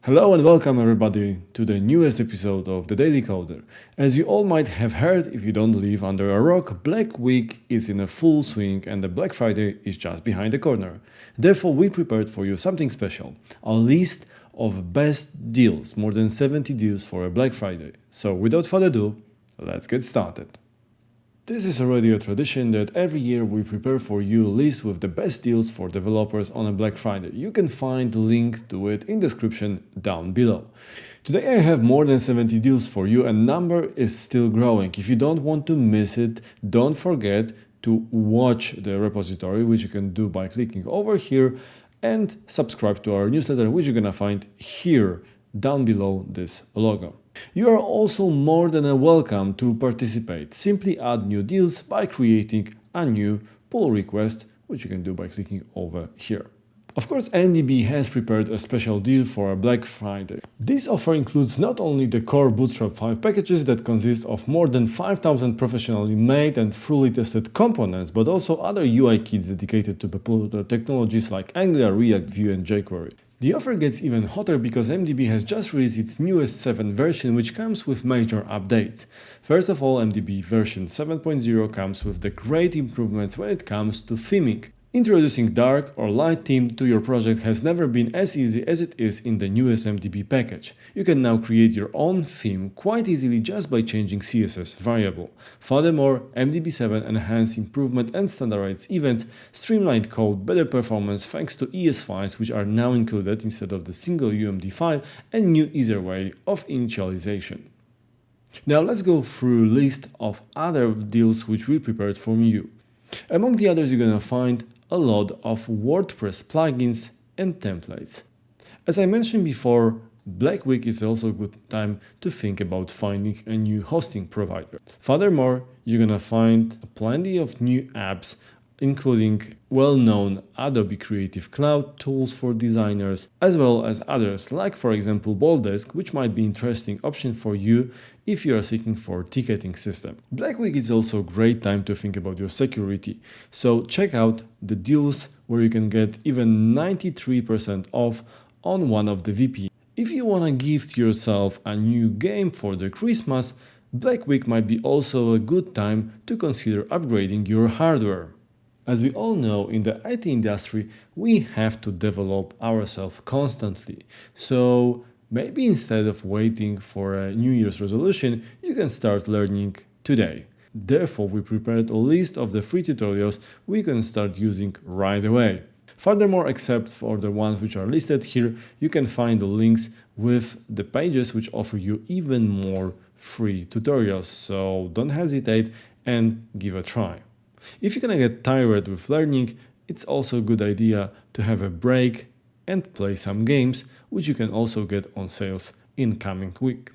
Hello and welcome everybody to the newest episode of the Daily Coder. As you all might have heard, if you don't live under a rock, Black Week is in a full swing and the Black Friday is just behind the corner. Therefore, we prepared for you something special, a list of best deals, more than 70 deals for a Black Friday. So without further ado, let's get started. This is already a tradition that every year we prepare for you a list with the best deals for developers on a Black Friday. You can find the link to it in the description down below. Today I have more than 70 deals for you and number is still growing. If you don't want to miss it, don't forget to watch the repository, which you can do by clicking over here, and subscribe to our newsletter, which you're gonna find here down below this logo. You are also more than welcome to participate. Simply add new deals by creating a new pull request, which you can do by clicking over here. Of course, MDB has prepared a special deal for a Black Friday. This offer includes not only the core Bootstrap 5 packages that consist of more than 5,000 professionally made and fully tested components, but also other UI kits dedicated to popular technologies like Angular, React, Vue and jQuery. The offer gets even hotter because MDB has just released its newest 7th version, which comes with major updates. First of all, MDB version 7.0 comes with the great improvements when it comes to theming. Introducing dark or light theme to your project has never been as easy as it is in the newest MDB package. You can now create your own theme quite easily just by changing CSS variable. Furthermore, MDB 7 enhanced improvement and standardized events, streamlined code, better performance thanks to ES files which are now included instead of the single UMD file, and new easier way of initialization. Now let's go through a list of other deals which we prepared for you. Among the others, you're gonna find a lot of WordPress plugins and templates. As I mentioned before, Black Week is also a good time to think about finding a new hosting provider. Furthermore, you're gonna find plenty of new apps, including well-known Adobe Creative Cloud tools for designers, as well as others like, for example, Boldesk, which might be an interesting option for you if you are seeking for a ticketing system. Black Week is also a great time to think about your security, so check out the deals where you can get even 93% off on one of the VPNs. If you want to gift yourself a new game for the Christmas, Black Week might be also a good time to consider upgrading your hardware. As we all know, in the IT industry, we have to develop ourselves constantly. So maybe instead of waiting for a New Year's resolution, you can start learning today. Therefore, we prepared a list of the free tutorials we can start using right away. Furthermore, except for the ones which are listed here, you can find the links with the pages which offer you even more free tutorials. So don't hesitate and give a try. If you're gonna get tired with learning, it's also a good idea to have a break and play some games, which you can also get on sales in coming week.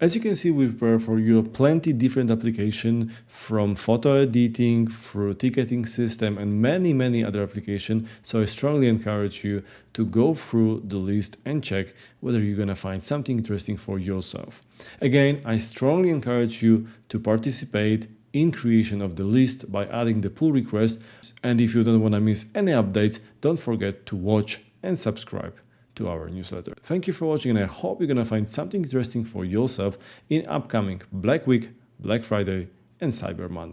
As you can see, we prepare for you plenty different applications, from photo editing through ticketing system and many other applications. So I strongly encourage you to go through the list and check whether you're gonna find something interesting for yourself. Again, I strongly encourage you to participate in creation of the list by adding the pull request, and if you don't want to miss any updates, don't forget to watch and subscribe to our newsletter. Thank you for watching, and I hope you're gonna find something interesting for yourself in upcoming Black Week, Black Friday and Cyber Monday.